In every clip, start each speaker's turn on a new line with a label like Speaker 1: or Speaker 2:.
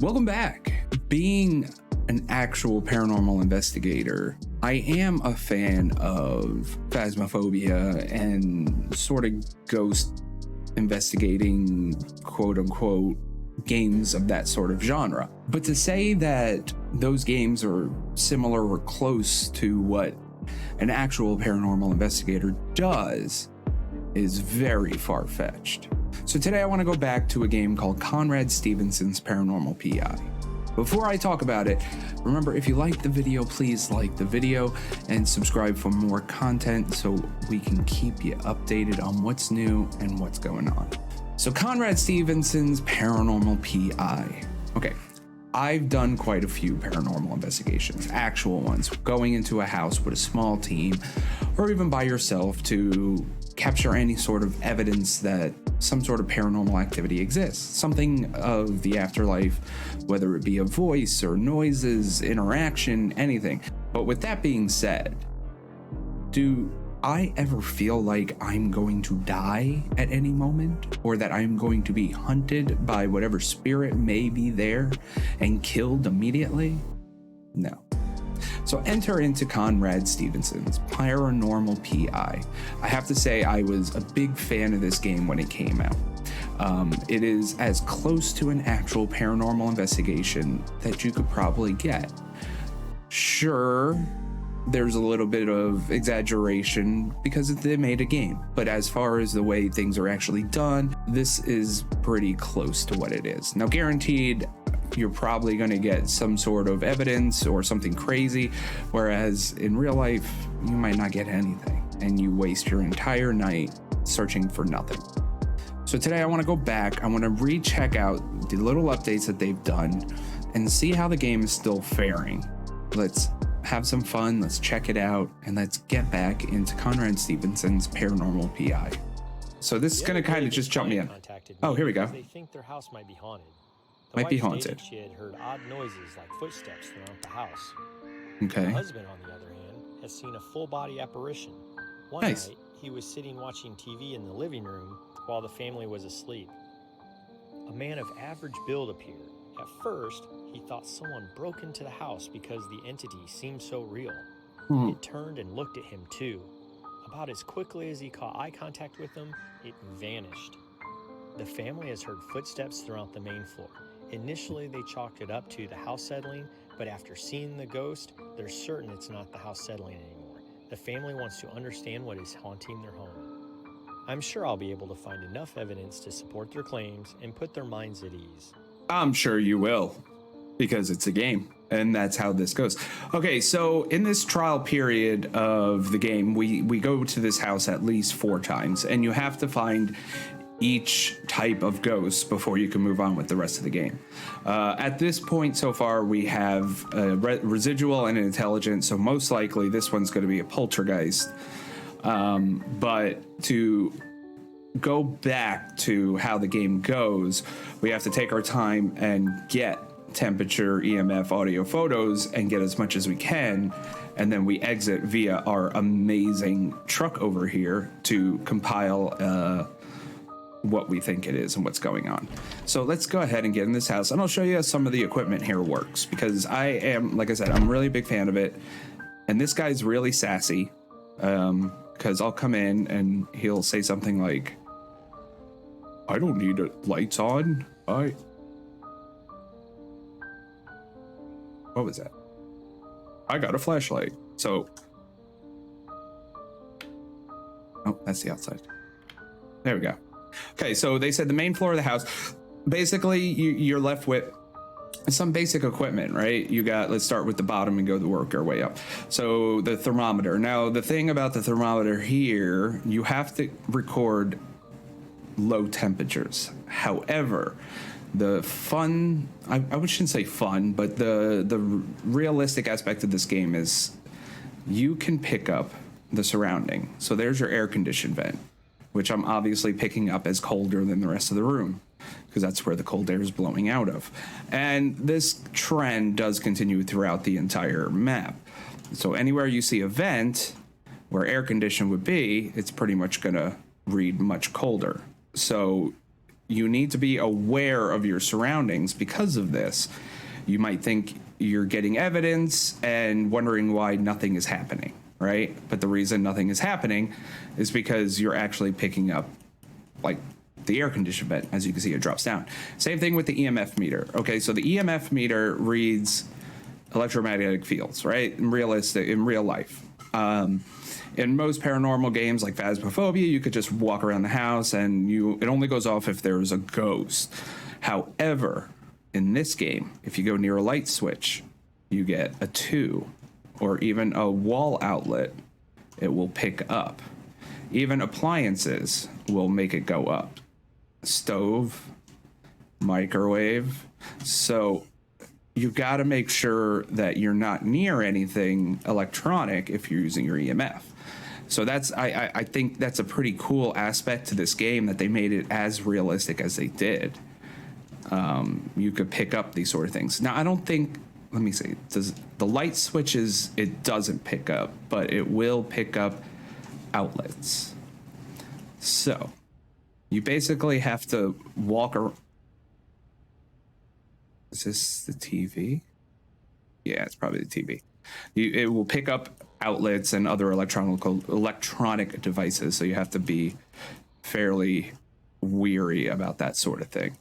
Speaker 1: Welcome back. Being an actual paranormal investigator, I am a fan of phasmophobia and sort of ghost investigating, quote unquote, games of that sort of genre. But to say that those games are similar or close to what an actual paranormal investigator does is very far-fetched. So today I want to go back to a game called Conrad Stevenson's Paranormal PI. Before I talk about it, remember, if you liked the video, please like the video and subscribe for more content so we can keep you updated on what's new and what's going on. So Conrad Stevenson's Paranormal PI. Okay, I've done quite a few paranormal investigations, actual ones, going into a house with a small team or even by yourself to capture any sort of evidence that some sort of paranormal activity exists, something of the afterlife, whether it be a voice or noises, interaction, anything. But with that being said, do I ever feel like I'm going to die at any moment, or that I'm going to be hunted by whatever spirit may be there and killed immediately? No. So enter into Conrad Stevenson's Paranormal PI. I have to say I was a big fan of this game when it came out. It is as close to an actual paranormal investigation that you could probably get. Sure, there's a little bit of exaggeration because they made a game, but as far as the way things are actually done, this is pretty close to what it is. Now, guaranteed, you're probably going to get some sort of evidence or something crazy, whereas in real life, you might not get anything, and you waste your entire night searching for nothing. So today I want to go back, I want to recheck out the little updates that they've done and see how the game is still faring. Let's have some fun, let's check it out, and let's get back into Conrad Stevenson's Paranormal PI. So this is going to kind of just jump me in. Oh, here we go.
Speaker 2: They think their house might be haunted.
Speaker 1: Might be haunted.
Speaker 2: She had heard odd noises like footsteps throughout the house.
Speaker 1: Okay.
Speaker 2: Her husband, on the other hand, has seen a full-body apparition. One
Speaker 1: Nice.
Speaker 2: night, he was sitting watching TV in the living room while the family was asleep. A man of average build appeared. At first, he thought someone broke into the house because the entity seemed so real. It turned and looked at him too. About as quickly as he caught eye contact with him, it vanished. The family has heard footsteps throughout the main floor. Initially, they chalked it up to the house settling, but after seeing the ghost, they're certain it's not the house settling anymore. The family wants to understand what is haunting their home. I'm sure I'll be able to find enough evidence to support their claims and put their minds at ease.
Speaker 1: I'm sure you will, because it's a game, and that's how this goes. Okay, so in this trial period of the game, we go to this house at least 4 times, and you have to find each type of ghost before you can move on with the rest of the game. At this point so far, we have a residual and an intelligent, so most likely this one's going to be a poltergeist. But to go back to how the game goes, we have to take our time and get temperature, EMF, audio, photos, and get as much as we can, and then we exit via our amazing truck over here to compile what we think it is and what's going on. So let's go ahead and get in this house, and I'll show you how some of the equipment here works, because I am, like I said, I'm really a big fan of it, and this guy's really sassy, because I'll come in and he'll say something like, I don't need lights on. What was that? I got a flashlight. So, oh, that's the outside. There we go. Okay, so they said the main floor of the house, basically you're left with some basic equipment, right? You got, let's start with the bottom and work our way up. So the thermometer. Now, the thing about the thermometer here, you have to record low temperatures. However, the fun, I shouldn't say fun, but the realistic aspect of this game is you can pick up the surrounding. So there's your air conditioned vent, which I'm obviously picking up as colder than the rest of the room, because that's where the cold air is blowing out of. And this trend does continue throughout the entire map. So anywhere you see a vent where air condition would be, it's pretty much gonna read much colder. So you need to be aware of your surroundings because of this. You might think you're getting evidence and wondering why nothing is happening, right? But the reason nothing is happening is because you're actually picking up, like, the air condition vent. As you can see, it drops down. Same thing with the EMF meter. Okay, so the EMF meter reads electromagnetic fields, right? In real life. In most paranormal games like Phasmophobia, you could just walk around the house and it only goes off if there's a ghost. However, in this game, if you go near a light switch, you get a 2 or even a wall outlet, it will pick up. Even appliances will make it go up. Stove, microwave. So you've got to make sure that you're not near anything electronic if you're using your EMF. So I think that's a pretty cool aspect to this game, that they made it as realistic as they did. You could pick up these sort of things. Now, I don't think, let me see, does the light switches, it doesn't pick up, but it will pick up outlets. So you basically have to walk around. Is this the TV? Yeah, it's probably the TV. It will pick up outlets and other electronic devices, so you have to be fairly weary about that sort of thing.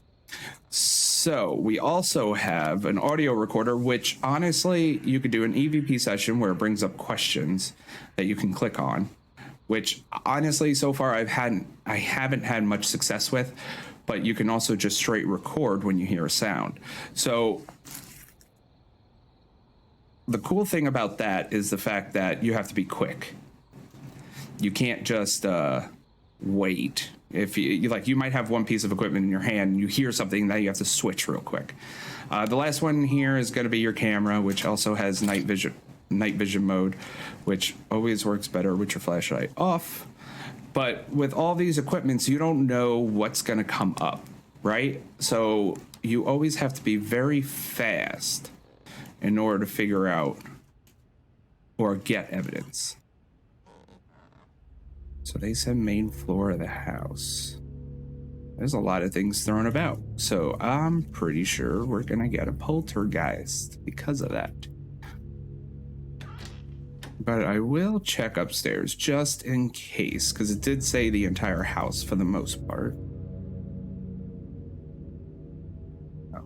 Speaker 1: So we also have an audio recorder, which honestly, you could do an EVP session where it brings up questions that you can click on, which honestly, so far I haven't had much success with, but you can also just straight record when you hear a sound. So the cool thing about that is the fact that you have to be quick. You can't just wait. If you might have one piece of equipment in your hand and you hear something, that you have to switch real quick. The last one here is going to be your camera, which also has night vision mode, which always works better with your flashlight off. But with all these equipments, you don't know what's going to come up, right? So you always have to be very fast in order to figure out or get evidence. So they said main floor of the house. There's a lot of things thrown about. So I'm pretty sure we're going to get a poltergeist because of that. But I will check upstairs just in case, because it did say the entire house for the most part. Oh.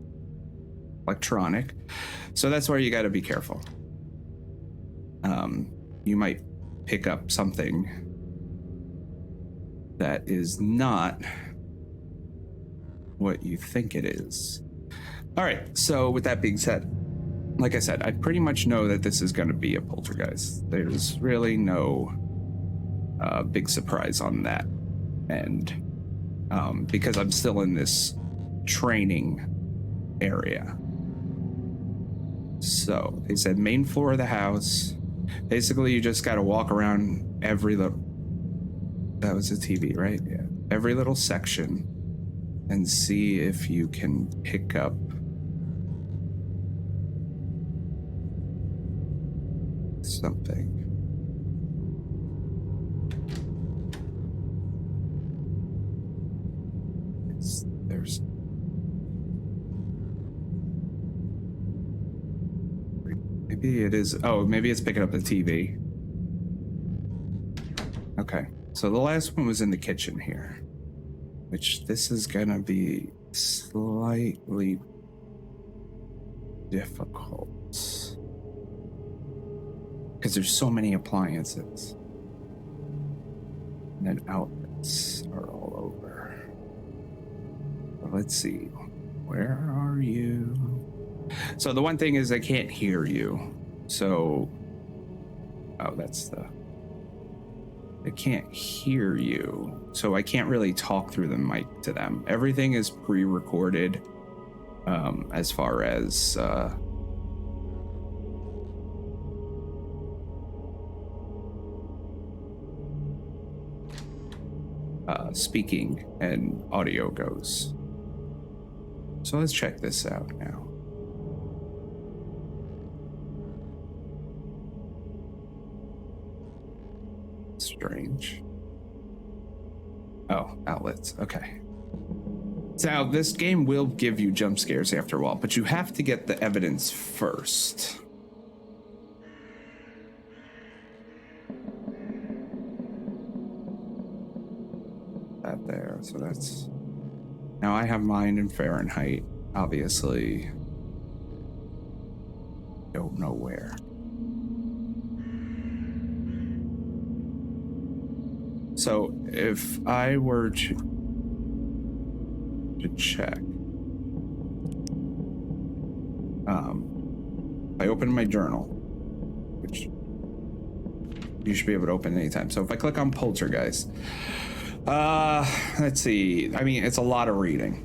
Speaker 1: Electronic. So that's where you got to be careful. You might pick up something that is not what you think it is. All right, so with that being said, like I said, I pretty much know that this is going to be a poltergeist. There's really no big surprise on that. And because I'm still in this training area. So they said main floor of the house. Basically, you just got to walk around every little... That was a TV, right? Yeah. Every little section and see if you can pick up something. There's... Maybe it is... Oh, maybe it's picking up the TV. Okay. So the last one was in the kitchen here, which this is gonna be slightly difficult because there's so many appliances and then outlets are all over. But let's see, where are you? So the one thing is I can't hear you. So, oh, that's the... I can't hear you, so I can't really talk through the mic to them. Everything is pre-recorded as far as speaking and audio goes. So let's check this out now. Strange. Oh, outlets. Okay. So this game will give you jump scares after a while, but you have to get the evidence first. That there, so that's... Now I have mine in Fahrenheit, obviously. Don't know where. So if I were to check, I open my journal, which you should be able to open anytime. So if I click on Poltergeist, let's see. I mean, it's a lot of reading.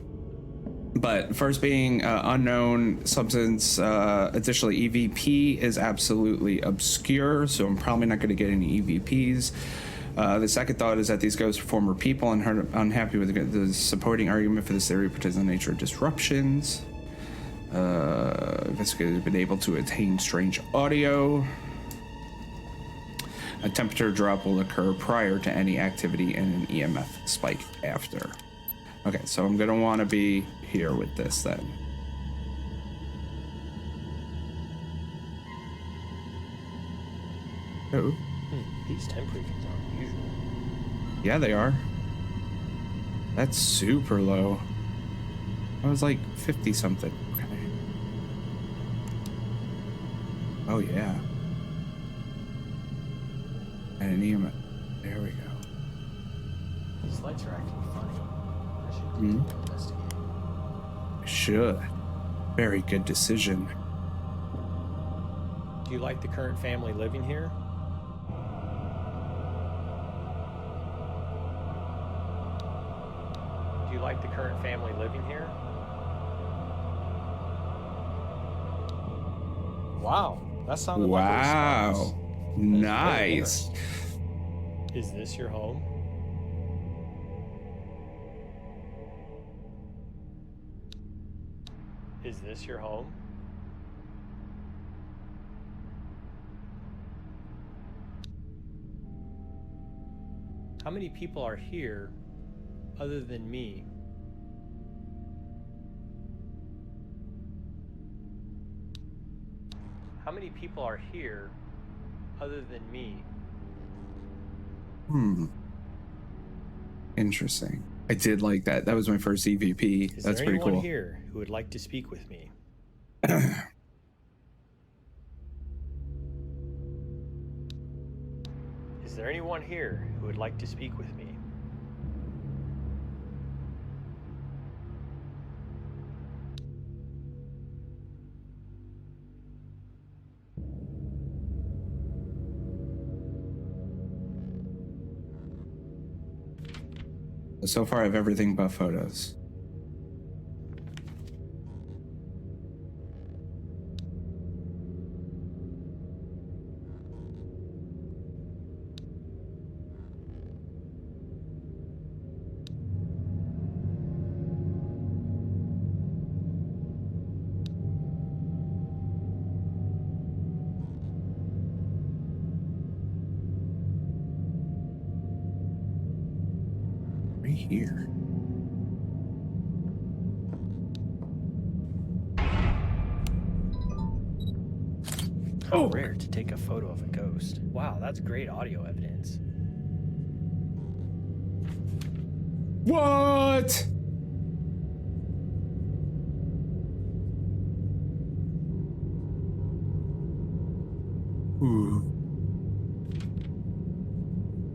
Speaker 1: But first being unknown substance, additionally EVP is absolutely obscure, so I'm probably not going to get any EVPs. The second thought is that these ghosts are former people and are unhappy with the supporting argument for this theory pertains to the nature of disruptions. Investigators have been able to attain strange audio. A temperature drop will occur prior to any activity and an EMF spike after. Okay, so I'm gonna want to be here with this then. Oh.
Speaker 2: These temperatures aren't usual.
Speaker 1: Yeah, they are. That's super low. I was like 50 something. Okay. Oh yeah. And an EMF. There we go.
Speaker 2: These lights are acting funny. I should continue investigating.
Speaker 1: Should. Very good decision.
Speaker 2: Do you like the current family living here? Do you like the current family living here? Wow, that sounded like a response.
Speaker 1: Wow. Nice.
Speaker 2: Is this your home? Is this your home? How many people are here other than me? How many people are here other than me?
Speaker 1: Interesting. I did like that. That was my first EVP.
Speaker 2: Is
Speaker 1: That's
Speaker 2: there
Speaker 1: pretty
Speaker 2: anyone
Speaker 1: cool.
Speaker 2: here who would like to speak with me? Is there anyone here who would like to speak with me?
Speaker 1: So far, I have everything but photos. Right here.
Speaker 2: How rare to take a photo of a ghost. Wow, that's great audio evidence.
Speaker 1: What? Ooh.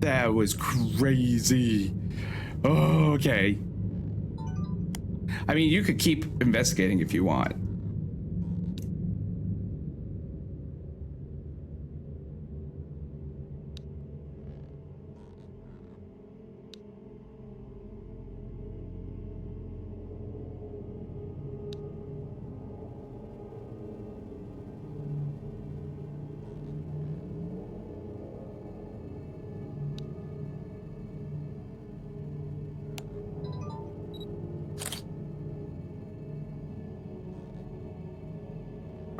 Speaker 1: That was crazy. Oh, okay. I mean, you could keep investigating if you want.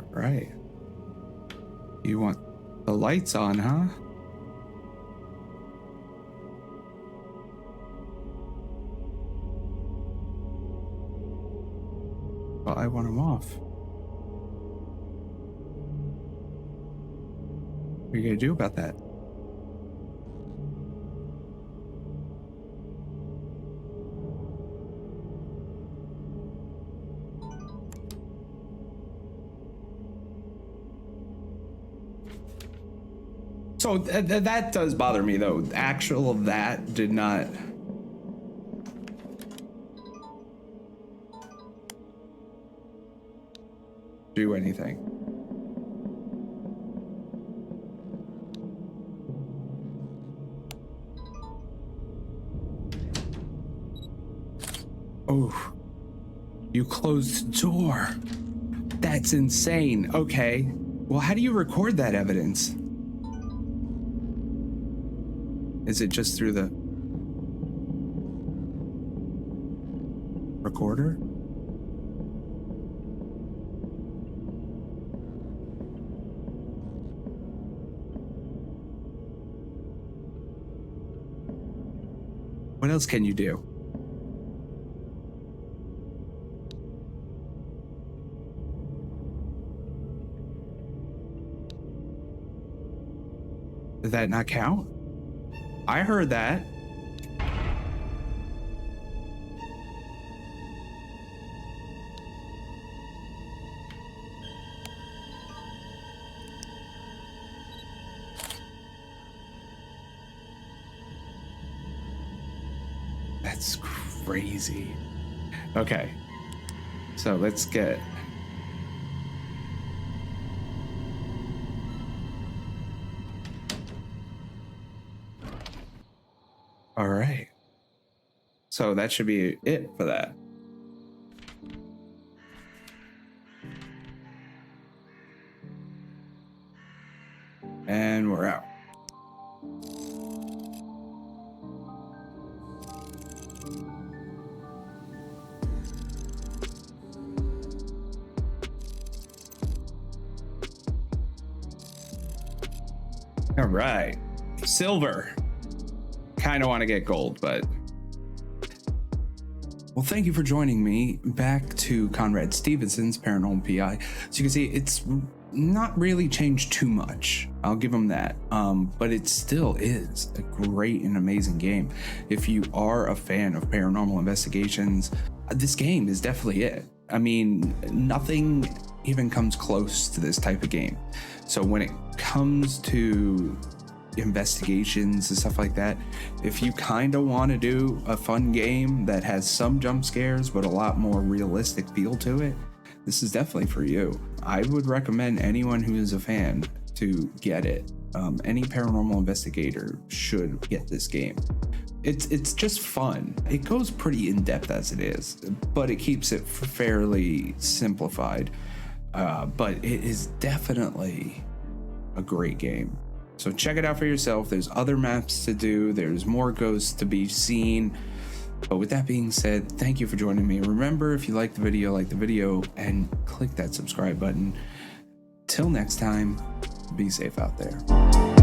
Speaker 1: Right. You want the lights on, huh? Well, I want him off. What are you gonna do about that? So that does bother me, though. Actual that did not. Do anything. Oh, you closed the door. That's insane. Okay. Well, how do you record that evidence? Is it just through the recorder? What else can you do? Did that not count? I heard that. That's crazy. Okay. So let's get... All right. So that should be it for that. And we're out. All right. Silver. Kind of want to get gold, but... Well, thank you for joining me back to Conrad Stevenson's Paranormal PI. So you can see it's not really changed too much. I'll give him that. But it still is a great and amazing game. If you are a fan of paranormal investigations, this game is definitely it. I mean, nothing even comes close to this type of game. So when it comes to investigations and stuff like that, if you kind of want to do a fun game that has some jump scares but a lot more realistic feel to it, this is definitely for you. I would recommend anyone who is a fan to get it. Any paranormal investigator should get this game. It's just fun. It goes pretty in depth as it is, but it keeps it fairly simplified. But it is definitely a great game. So check it out for yourself. There's other maps to do. There's more ghosts to be seen. But with that being said, thank you for joining me. Remember, if you like the video and click that subscribe button. Till next time, be safe out there.